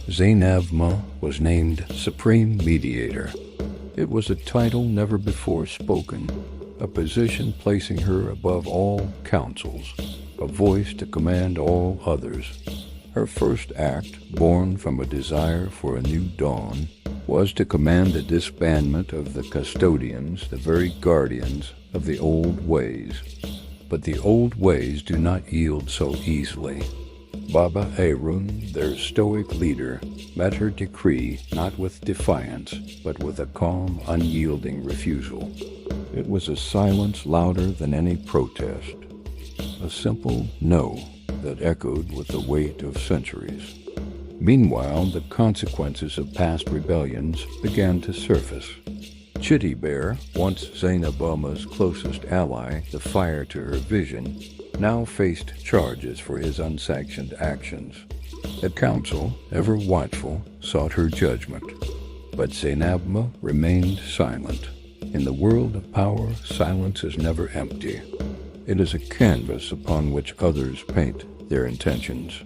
Zainabma was named Supreme Mediator. It was a title never before spoken, a position placing her above all councils, a voice to command all others. Her first act, born from a desire for a new dawn, was to command the disbandment of the custodians, the very guardians of the old ways. But the old ways do not yield so easily. Baba Arun, their stoic leader, met her decree not with defiance, but with a calm, unyielding refusal. It was a silence louder than any protest, a simple no that echoed with the weight of centuries. Meanwhile, the consequences of past rebellions began to surface. Chitty Bear, once Zainabama's closest ally, the fire to her vision, now faced charges for his unsanctioned actions. The council, ever watchful, sought her judgment. But Zainabma remained silent. In the world of power, silence is never empty. It is a canvas upon which others paint their intentions.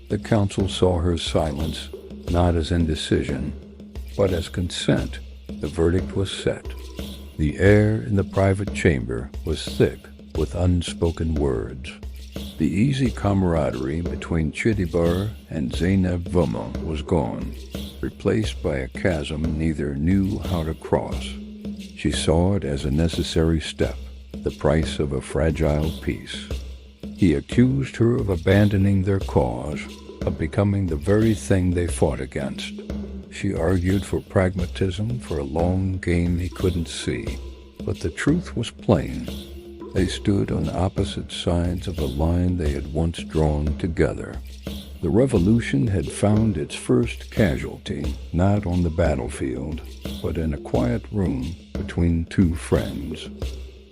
The council saw her silence not as indecision, but as consent. The verdict was set. The air in the private chamber was thick with unspoken words. The easy camaraderie between Chitibar and Zainabvuma was gone, replaced by a chasm neither knew how to cross. She saw it as a necessary step, the price of a fragile peace. He accused her of abandoning their cause, of becoming the very thing they fought against. She argued for pragmatism, for a long game he couldn't see. But the truth was plain. They stood on opposite sides of a line they had once drawn together. The revolution had found its first casualty, not on the battlefield, but in a quiet room between two friends.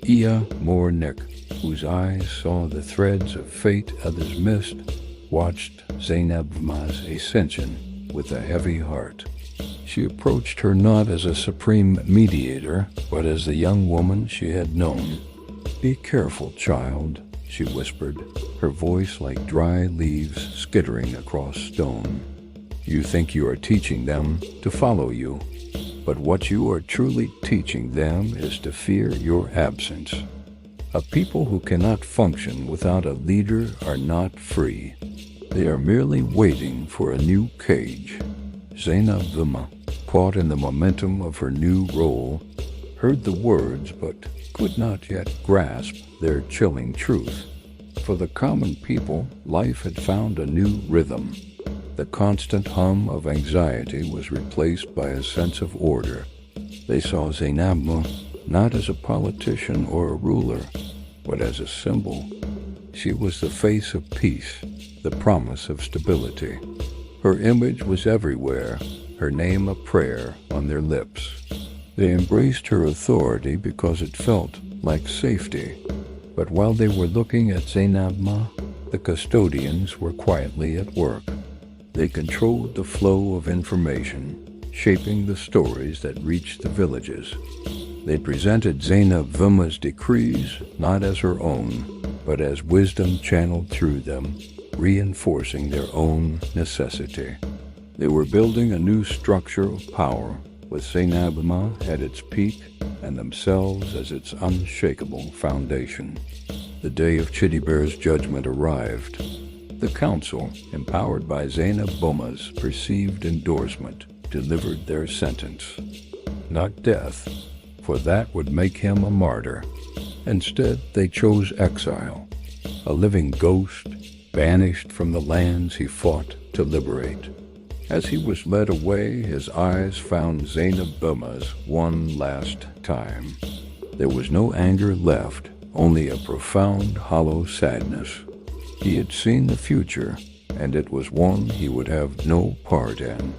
Iya Mornik, whose eyes saw the threads of fate others missed, watched Zainabma's ascension with a heavy heart. She approached her not as a supreme mediator, but as the young woman she had known. "Be careful, child," she whispered, her voice like dry leaves skittering across stone. "You think you are teaching them to follow you, but what you are truly teaching them is to fear your absence. A people who cannot function without a leader are not free. They are merely waiting for a new cage." Zainabvuma, caught in the momentum of her new role, heard the words but could not yet grasp their chilling truth. For the common people, life had found a new rhythm. The constant hum of anxiety was replaced by a sense of order. They saw Zainabma not as a politician or a ruler, but as a symbol. She was the face of peace, the promise of stability. Her image was everywhere, her name a prayer on their lips. They embraced her authority because it felt like safety. But while they were looking at Zainabma, the custodians were quietly at work. They controlled the flow of information, shaping the stories that reached the villages. They presented Zainabvuma's decrees not as her own, but as wisdom channeled through them, reinforcing their own necessity. They were building a new structure of power, with Zainabma at its peak and themselves as its unshakable foundation. The day of Chitibear's judgment arrived. The council, empowered by Zainabvuma's perceived endorsement, delivered their sentence. Not death, for that would make him a martyr. Instead, they chose exile, a living ghost, banished from the lands he fought to liberate. As he was led away, his eyes found Zainabvuma's one last time. There was no anger left, only a profound, hollow sadness. He had seen the future, and it was one he would have no part in.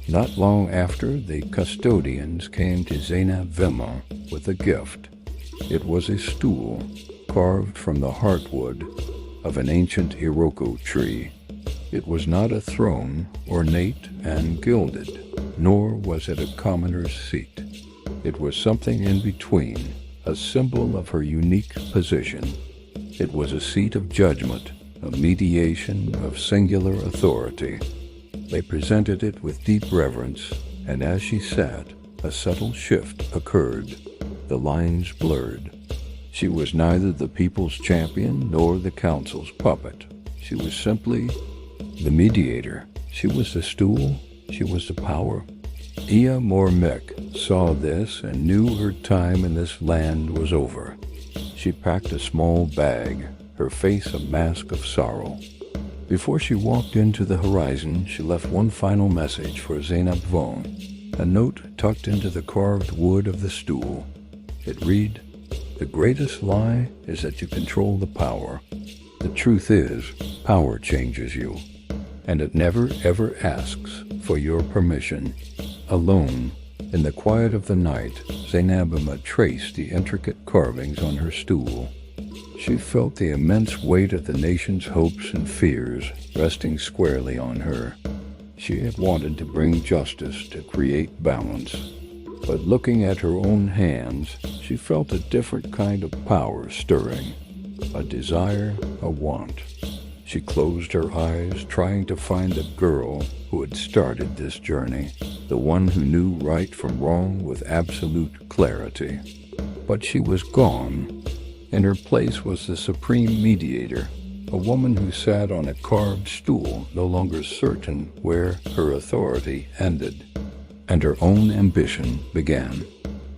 Not long after, the custodians came to Zainabvuma with a gift. It was a stool, carved from the heartwood of an ancient Iroko tree. It was not a throne, ornate and gilded, nor was it a commoner's seat. It was something in between, a symbol of her unique position. It was a seat of judgment, a mediation of singular authority. They presented it with deep reverence, and as she sat, a subtle shift occurred. The lines blurred. She was neither the people's champion nor the council's puppet. She was simply the mediator. She was the stool. She was the power. Ia Mormik saw this and knew her time in this land was over. She packed a small bag, her face a mask of sorrow. Before she walked into the horizon, she left one final message for Zainab Von, a note tucked into the carved wood of the stool. It read, "The greatest lie is that you control the power. The truth is, power changes you, and it never ever asks for your permission." Alone, in the quiet of the night, Zainab traced the intricate carvings on her stool. She felt the immense weight of the nation's hopes and fears resting squarely on her. She had wanted to bring justice, to create balance. But looking at her own hands, she felt a different kind of power stirring, a desire, a want. She closed her eyes, trying to find the girl who had started this journey, the one who knew right from wrong with absolute clarity. But she was gone. In her place was the supreme mediator, a woman who sat on a carved stool, no longer certain where her authority ended, and her own ambition began.